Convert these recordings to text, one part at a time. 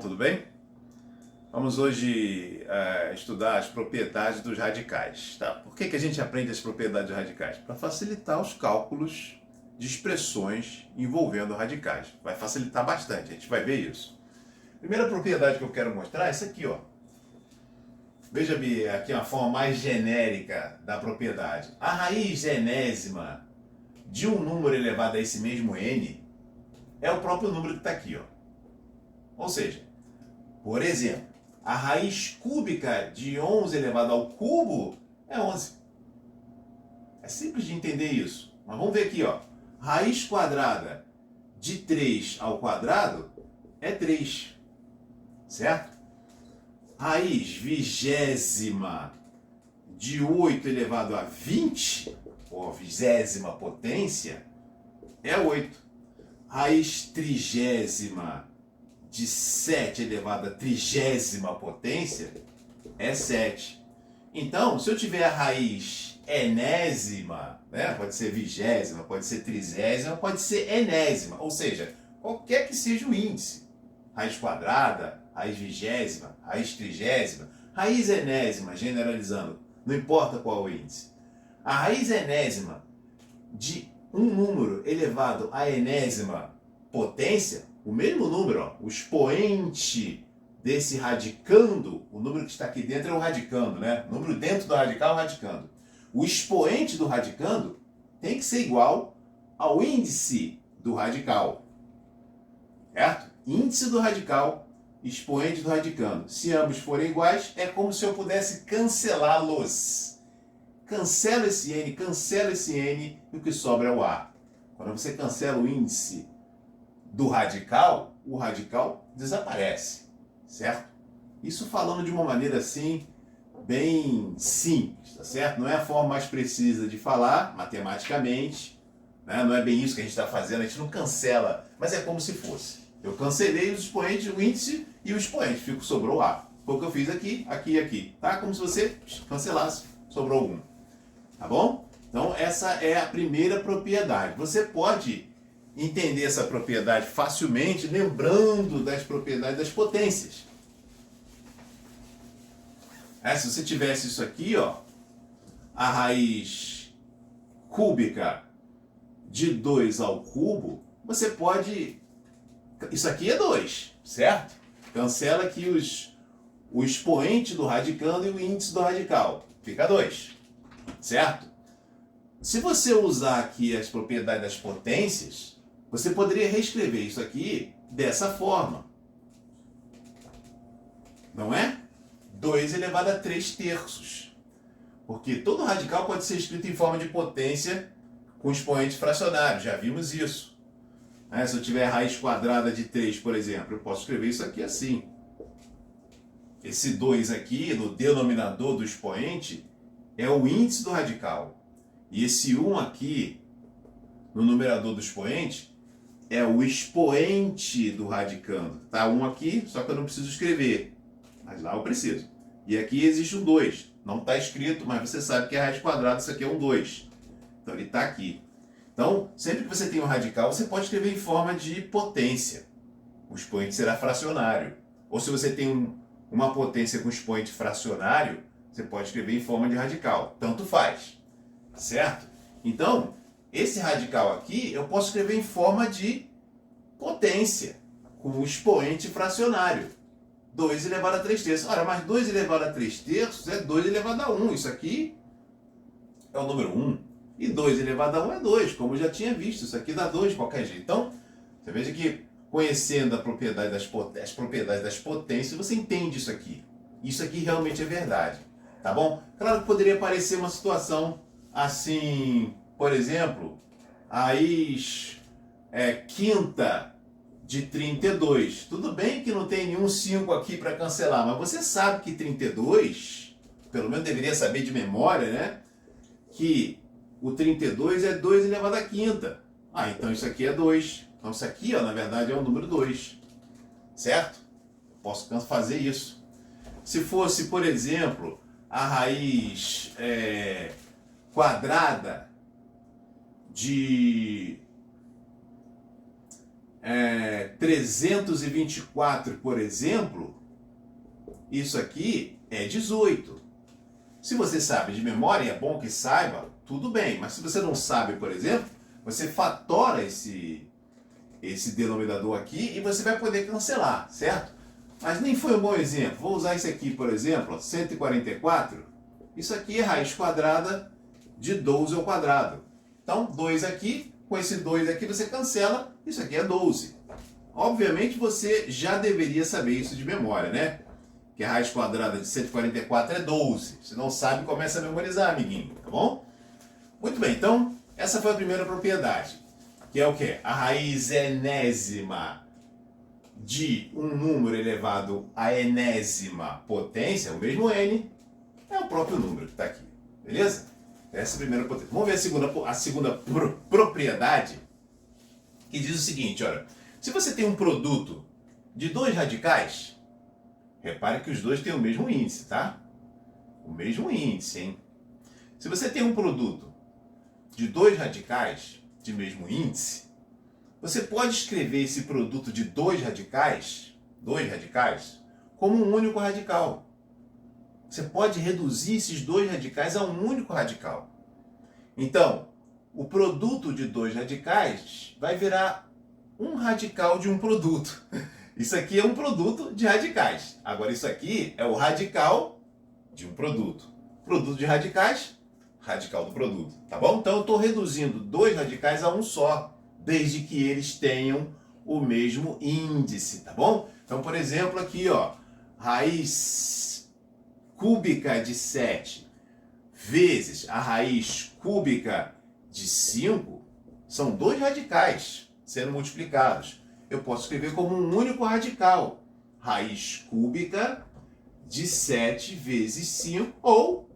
tudo bem? Vamos hoje estudar as propriedades dos radicais. Tá? Por que a gente aprende as propriedades dos radicais? Para facilitar os cálculos de expressões envolvendo radicais. Vai facilitar bastante, a gente vai ver isso. Primeira propriedade que eu quero mostrar é essa aqui, ó. Veja aqui uma forma mais genérica da propriedade. A raiz enésima de um número elevado a esse mesmo n é o próprio número que está aqui, ó. Ou seja, por exemplo, a raiz cúbica de 11 elevado ao cubo é 11. É simples de entender isso. Mas vamos ver aqui, ó. Raiz quadrada de 3 ao quadrado é 3. Certo? Raiz vigésima de 8 elevado a 20, ou vigésima potência, é 8. Raiz trigésima de 7 elevado a trigésima potência é 7. Então, se eu tiver a raiz enésima, né, pode ser vigésima, pode ser trigésima, pode ser enésima, ou seja, qualquer que seja o índice, raiz quadrada, raiz vigésima, raiz trigésima, raiz enésima, generalizando, não importa qual o índice. A raiz enésima de um número elevado à enésima potência, o mesmo número, ó, o expoente desse radicando, o número que está aqui dentro é o radicando, né? O número dentro do radical é o radicando. O expoente do radicando tem que ser igual ao índice do radical. Certo? Índice do radical, expoente do radicando. Se ambos forem iguais, é como se eu pudesse cancelá-los. Cancela esse n, e o que sobra é o a. Quando você cancela o índice do radical, o radical desaparece, certo? Isso falando de uma maneira assim, bem simples, tá certo? Não é a forma mais precisa de falar, matematicamente, né? Não é bem isso que a gente está fazendo, a gente não cancela, mas é como se fosse. Eu cancelei os expoentes, o índice e o expoente, sobrou o a. Foi o que eu fiz aqui, aqui e aqui, tá? Como se você cancelasse, sobrou um, tá bom? Então essa é a primeira propriedade. Você pode entender essa propriedade facilmente lembrando das propriedades das potências. Se você tivesse isso aqui, ó, a raiz cúbica de 2 ao cubo, você pode... Isso aqui é 2, certo? Cancela aqui o expoente do radicando e o índice do radical. Fica 2, certo? Se você usar aqui as propriedades das potências, você poderia reescrever isso aqui dessa forma. Não é? 2 elevado a 3 terços. Porque todo radical pode ser escrito em forma de potência com expoente fracionário. Já vimos isso. Se eu tiver raiz quadrada de 3, por exemplo, eu posso escrever isso aqui assim. Esse 2 aqui, no denominador do expoente, é o índice do radical. E esse 1 aqui, no numerador do expoente, é o expoente do radicando. Tá 1 aqui, só que eu não preciso escrever. Mas lá eu preciso. E aqui existe um 2. Não está escrito, mas você sabe que é raiz quadrada, isso aqui é um 2. Então ele está aqui. Então, sempre que você tem um radical, você pode escrever em forma de potência. O expoente será fracionário. Ou se você tem uma potência com expoente fracionário, você pode escrever em forma de radical. Tanto faz. Certo? Então, esse radical aqui, eu posso escrever em forma de potência, com o expoente fracionário. 2 elevado a 3 terços. Ora, mas 2 elevado a 3 terços é 2 elevado a 1. Isso aqui é o número 1. E 2 elevado a 1 é 2, como eu já tinha visto. Isso aqui dá 2 de qualquer jeito. Então, você veja que conhecendo as propriedades das potências, você entende isso aqui. Isso aqui realmente é verdade. Tá bom? Claro que poderia parecer uma situação assim, por exemplo, a raiz quinta de 32. Tudo bem que não tem nenhum 5 aqui para cancelar, mas você sabe que 32, pelo menos deveria saber de memória, né? Que o 32 é 2 elevado à quinta. Então isso aqui é 2. Então isso aqui, ó, na verdade, é o número 2. Certo? Posso fazer isso. Se fosse, por exemplo, a raiz quadrada de 324, por exemplo, isso aqui é 18. Se você sabe de memória, é bom que saiba, tudo bem. Mas se você não sabe, por exemplo, você fatora esse denominador aqui e você vai poder cancelar, certo? Mas nem foi um bom exemplo. Vou usar esse aqui, por exemplo, 144. Isso aqui é raiz quadrada de 12 ao quadrado. Então, 2 aqui, com esse 2 aqui você cancela, isso aqui é 12. Obviamente você já deveria saber isso de memória, né? Que a raiz quadrada de 144 é 12. Se não sabe, começa a memorizar, amiguinho, tá bom? Muito bem, então, essa foi a primeira propriedade. Que é o quê? A raiz enésima de um número elevado à enésima potência, o mesmo n, é o próprio número que está aqui. Beleza? Essa é a primeira potência. Vamos ver a segunda propriedade, que diz o seguinte, olha. Se você tem um produto de dois radicais, repare que os dois têm o mesmo índice, tá? O mesmo índice, hein? Se você tem um produto de dois radicais de mesmo índice, você pode escrever esse produto de dois radicais, como um único radical. Você pode reduzir esses dois radicais a um único radical. Então, o produto de dois radicais vai virar um radical de um produto. Isso aqui é um produto de radicais. Agora, isso aqui é o radical de um produto. Produto de radicais, radical do produto. Tá bom? Então, eu estou reduzindo dois radicais a um só, desde que eles tenham o mesmo índice. Tá bom? Então, por exemplo, aqui, ó, raiz cúbica de 7 vezes a raiz cúbica de 5 são dois radicais sendo multiplicados. Eu posso escrever como um único radical. Raiz cúbica de 7 vezes 5 ou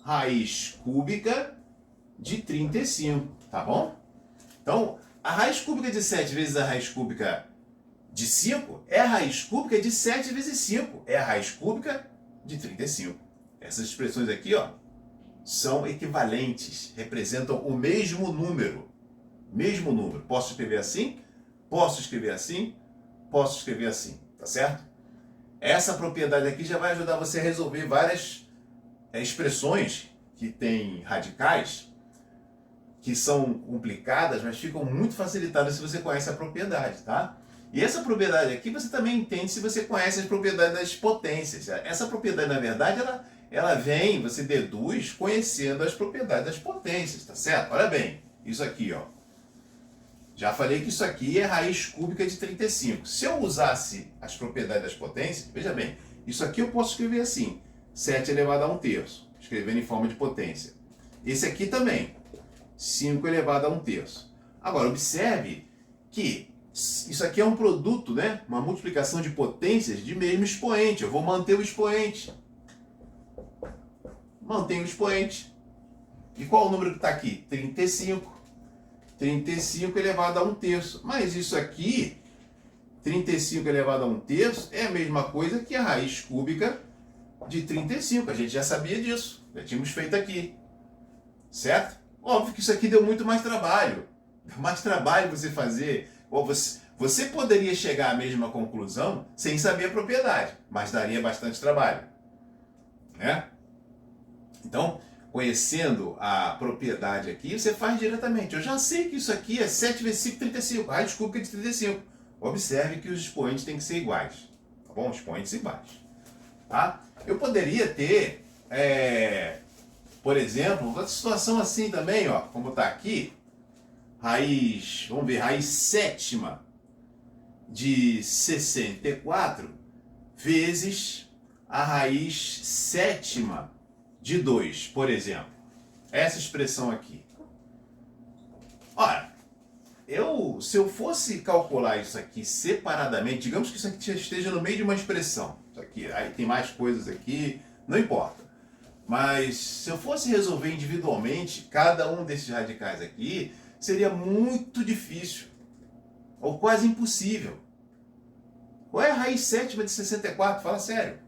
raiz cúbica de 35, tá bom? Então, a raiz cúbica de 7 vezes a raiz cúbica de 5 é a raiz cúbica de 7 vezes 5. É a raiz cúbica de 35. Essas expressões aqui, ó, são equivalentes, representam o mesmo número. Mesmo número. Posso escrever assim, posso escrever assim, posso escrever assim, tá certo? Essa propriedade aqui já vai ajudar você a resolver várias expressões que têm radicais, que são complicadas, mas ficam muito facilitadas se você conhece a propriedade, tá? E essa propriedade aqui você também entende se você conhece as propriedades das potências. Essa propriedade, na verdade, ela vem, você deduz conhecendo as propriedades das potências, tá certo? Olha bem, isso aqui, ó. Já falei que isso aqui é raiz cúbica de 35. Se eu usasse as propriedades das potências, veja bem, isso aqui eu posso escrever assim, 7 elevado a 1/3, escrevendo em forma de potência. Esse aqui também, 5 elevado a 1/3. Agora, observe que isso aqui é um produto, né? Uma multiplicação de potências de mesmo expoente. Eu vou manter o expoente. Mantenho o expoente. E qual o número que está aqui? 35. 35 elevado a 1/3. Mas isso aqui, 35 elevado a 1/3, é a mesma coisa que a raiz cúbica de 35. A gente já sabia disso. Já tínhamos feito aqui. Certo? Óbvio que isso aqui deu muito mais trabalho. Deu mais trabalho você fazer. Ou você poderia chegar à mesma conclusão sem saber a propriedade, mas daria bastante trabalho. Né? Então, conhecendo a propriedade aqui, você faz diretamente. Eu já sei que isso aqui é 7 vezes 5, 35. Raiz cúbica de 35. Observe que os expoentes têm que ser iguais. Tá bom? Expoentes iguais. Tá? Eu poderia ter, por exemplo, outra situação assim também, ó, como está aqui. Raiz, vamos ver, raiz sétima de 64 vezes a raiz sétima de 2, por exemplo. Essa expressão aqui. Ora, se eu fosse calcular isso aqui separadamente, digamos que isso aqui esteja no meio de uma expressão. Isso aqui, aí tem mais coisas aqui, não importa. Mas se eu fosse resolver individualmente cada um desses radicais aqui, seria muito difícil, ou quase impossível. Qual é a raiz sétima de 64? Fala sério.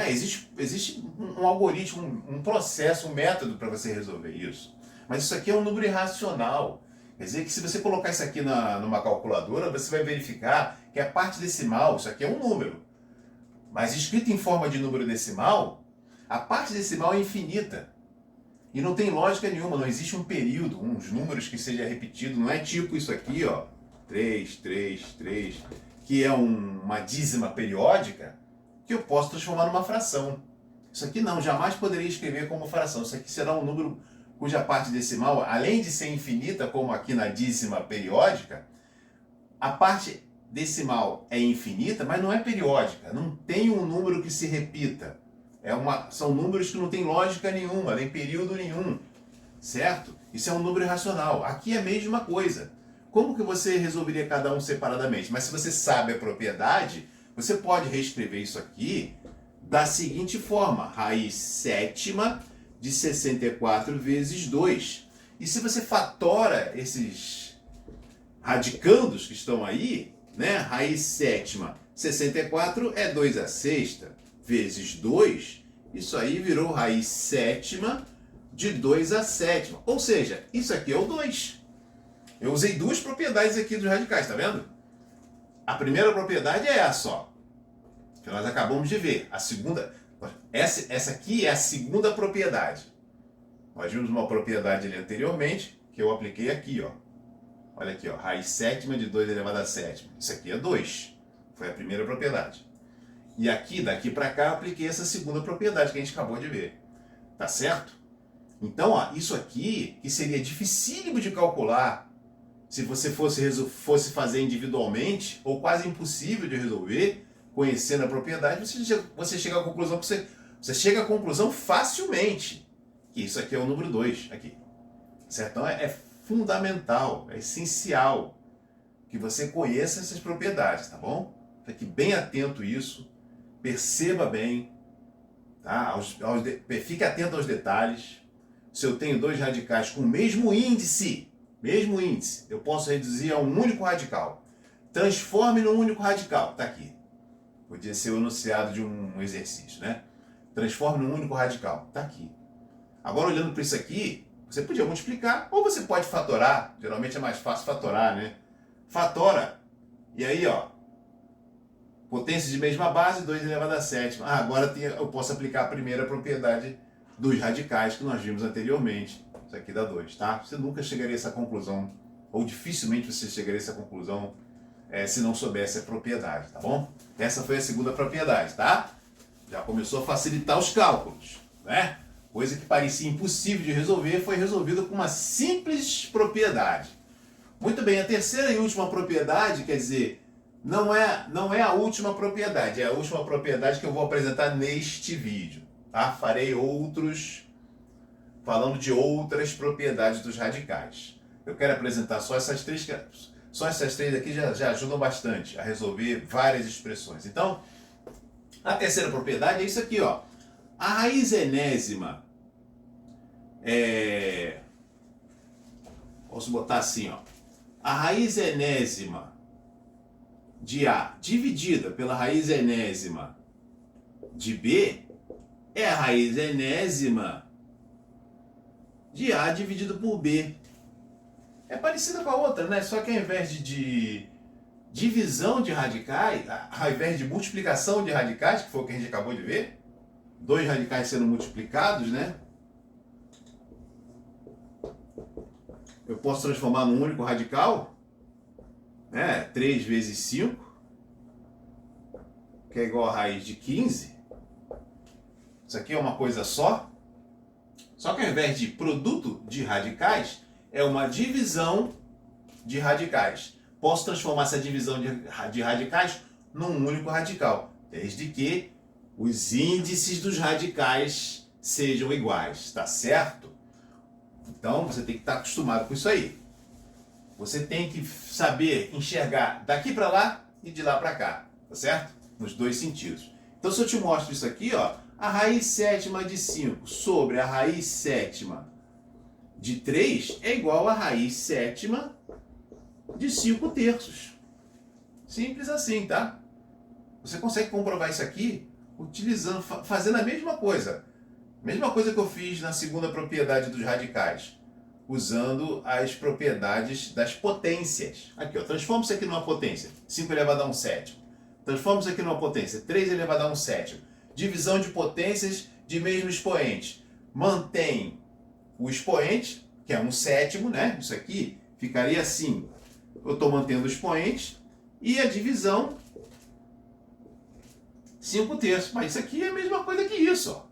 Existe um algoritmo, um processo, um método para você resolver isso. Mas isso aqui é um número irracional. Quer dizer que se você colocar isso aqui numa calculadora, você vai verificar que a parte decimal, isso aqui é um número, mas escrito em forma de número decimal, a parte decimal é infinita. E não tem lógica nenhuma, não existe um período, uns números que seja repetido, não é tipo isso aqui, ó, 3, 3, 3, que é uma dízima periódica, que eu posso transformar numa fração. Isso aqui não, jamais poderia escrever como fração. Isso aqui será um número cuja parte decimal, além de ser infinita, como aqui na dízima periódica, a parte decimal é infinita, mas não é periódica. Não tem um número que se repita. São números que não tem lógica nenhuma, nem período nenhum. Certo? Isso é um número irracional. Aqui é a mesma coisa. Como que você resolveria cada um separadamente? Mas se você sabe a propriedade, você pode reescrever isso aqui da seguinte forma: raiz sétima de 64 vezes 2. E se você fatora esses radicandos que estão aí, né? Raiz sétima, 64 é 2 à sexta, vezes 2, isso aí virou raiz sétima de 2 à sétima. Ou seja, isso aqui é o 2. Eu usei duas propriedades aqui dos radicais, tá vendo? A primeira propriedade é essa, ó, que nós acabamos de ver. A segunda, essa aqui é a segunda propriedade. Nós vimos uma propriedade ali anteriormente, que eu apliquei aqui, ó. Olha aqui, ó, raiz sétima de 2 elevado a sétima. Isso aqui é 2. Foi a primeira propriedade. E aqui, daqui para cá, eu apliquei essa segunda propriedade que a gente acabou de ver. Tá certo? Então, ó, isso aqui, que seria dificílimo de calcular se você fosse fazer individualmente, ou quase impossível de resolver, conhecendo a propriedade, você chega à conclusão que você chega à conclusão facilmente que isso aqui é o número 2 aqui. Certo? Então é fundamental, é essencial que você conheça essas propriedades, tá bom? Fique bem atento a isso, perceba bem, tá? Fique atento aos detalhes. Se eu tenho dois radicais com o mesmo índice, eu posso reduzir a um único radical. Transforme num único radical, tá aqui. Podia ser o enunciado de um exercício, né? Transforme num único radical, tá aqui. Agora, olhando para isso aqui, você podia multiplicar, ou você pode fatorar. Geralmente é mais fácil fatorar, né? Fatora. E aí, ó, potência de mesma base, 2 elevado a sétima. Agora eu posso aplicar a primeira propriedade dos radicais que nós vimos anteriormente. Isso aqui dá 2, tá? Você nunca chegaria a essa conclusão, ou dificilmente você chegaria a essa conclusão se não soubesse a propriedade, tá bom? Essa foi a segunda propriedade, tá? Já começou a facilitar os cálculos, né? Coisa que parecia impossível de resolver foi resolvida com uma simples propriedade. Muito bem, a terceira e última propriedade, quer dizer, não é a última propriedade, é a última propriedade que eu vou apresentar neste vídeo, tá? Farei outros falando de outras propriedades dos radicais. Eu quero apresentar só essas três aqui já ajudam bastante a resolver várias expressões. Então, a terceira propriedade é isso aqui, ó. A raiz enésima posso botar assim, ó. A raiz enésima de A dividida pela raiz enésima de B é a raiz enésima de A dividido por B. É parecida com a outra, né? Só que ao invés de divisão de radicais, ao invés de multiplicação de radicais, que foi o que a gente acabou de ver, dois radicais sendo multiplicados, né? Eu posso transformar num único radical, né? 3 vezes 5, que é igual a raiz de 15. Isso aqui é uma coisa só. Só que ao invés de produto de radicais, é uma divisão de radicais. Posso transformar essa divisão de radicais num único radical, desde que os índices dos radicais sejam iguais, tá certo? Então você tem que estar acostumado com isso aí. Você tem que saber enxergar daqui para lá e de lá para cá, tá certo? Nos dois sentidos. Então se eu te mostro isso aqui, ó, a raiz sétima de 5 sobre a raiz sétima de 3 é igual a raiz sétima de 5 terços. Simples assim, tá? Você consegue comprovar isso aqui fazendo a mesma coisa. Mesma coisa que eu fiz na segunda propriedade dos radicais. usando as propriedades das potências. Aqui, ó, transforma isso aqui numa potência. 5 elevado a 1 sétimo. Transforma isso aqui numa potência. 3 elevado a 1 sétimo. Divisão de potências de mesmo expoente. Mantém o expoente, que é 1 sétimo, né? Isso aqui ficaria assim. Eu estou mantendo o expoente e a divisão 5 terços. Mas isso aqui é a mesma coisa que isso, ó.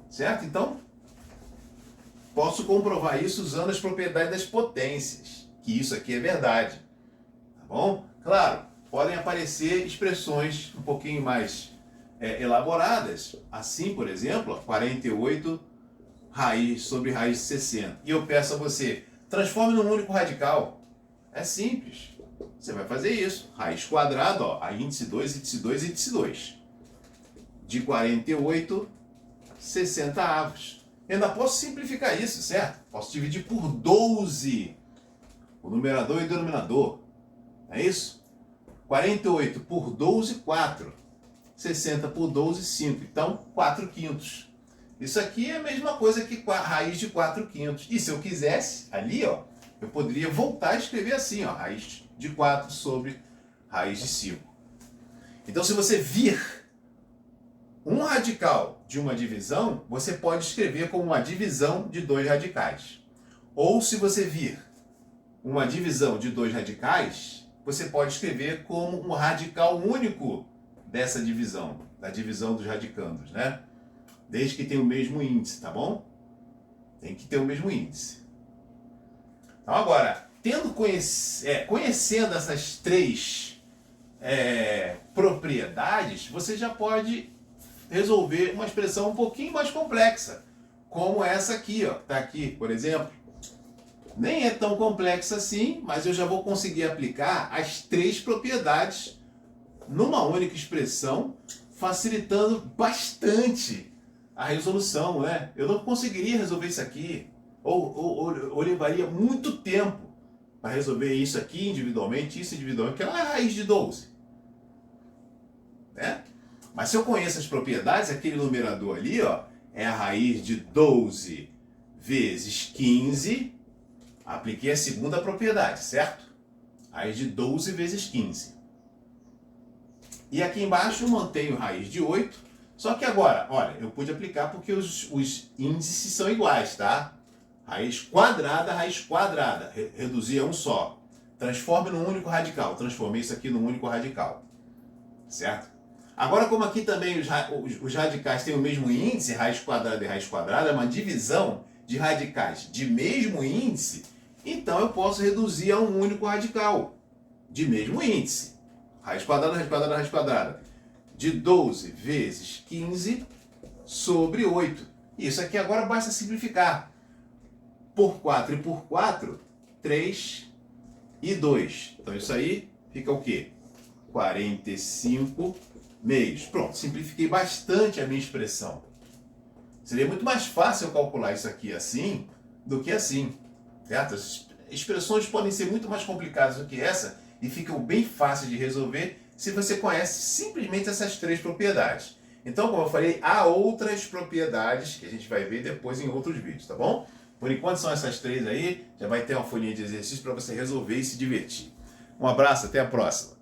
Certo? Então, posso comprovar isso usando as propriedades das potências, que isso aqui é verdade. Tá bom? Claro, podem aparecer expressões um pouquinho mais elaboradas, assim, por exemplo, 48 raiz sobre raiz de 60. E eu peço a você, transforme num único radical. É simples. Você vai fazer isso. Raiz quadrada, ó, a índice 2, índice 2, índice 2. De 48, 60 avos. Eu ainda posso simplificar isso, certo? Posso dividir por 12. O numerador e o denominador. É isso? 48 por 12, 4. 60 por 12, 5. Então, 4 quintos. Isso aqui é a mesma coisa que raiz de 4 quintos. E se eu quisesse, ali, ó, eu poderia voltar a escrever assim, ó, raiz de 4 sobre raiz de 5. Então, se você vir um radical de uma divisão, você pode escrever como uma divisão de 2 radicais. Ou se você vir uma divisão de 2 radicais, você pode escrever como um radical único dessa divisão, da divisão dos radicandos, né? Desde que tenha o mesmo índice, tá bom? Tem que ter o mesmo índice. Então agora, conhecendo essas 3 propriedades, você já pode resolver uma expressão um pouquinho mais complexa, como essa aqui, ó, tá aqui, por exemplo. Nem é tão complexa assim, mas eu já vou conseguir aplicar as 3 propriedades numa única expressão, facilitando bastante a resolução, né? Eu não conseguiria resolver isso aqui, ou levaria muito tempo para resolver isso aqui individualmente, isso individualmente, que é a raiz de 12. Né? Mas se eu conheço as propriedades, aquele numerador ali, ó, é a raiz de 12 vezes 15. Apliquei a segunda propriedade, certo? Raiz de 12 vezes 15. E aqui embaixo eu mantenho raiz de 8. Só que agora, olha, eu pude aplicar porque os índices são iguais, tá? Raiz quadrada, reduzir a um só. Transforme num único radical. Transformei isso aqui num único radical. Certo? Agora, como aqui também os radicais têm o mesmo índice, raiz quadrada e raiz quadrada, é uma divisão de radicais de mesmo índice, então eu posso reduzir a um único radical de mesmo índice. Raiz quadrada, raiz quadrada, raiz quadrada. De 12 vezes 15 sobre 8. Isso aqui agora basta simplificar. Por 4 e por 4, 3 e 2. Então isso aí fica o quê? 45 meios. Pronto, simplifiquei bastante a minha expressão. Seria muito mais fácil eu calcular isso aqui assim do que assim. Certo? As expressões podem ser muito mais complicadas do que essa e ficam bem fáceis de resolver se você conhece simplesmente essas 3 propriedades. Então, como eu falei, há outras propriedades que a gente vai ver depois em outros vídeos, tá bom? Por enquanto são essas 3 aí, já vai ter uma folhinha de exercício para você resolver e se divertir. Um abraço, até a próxima!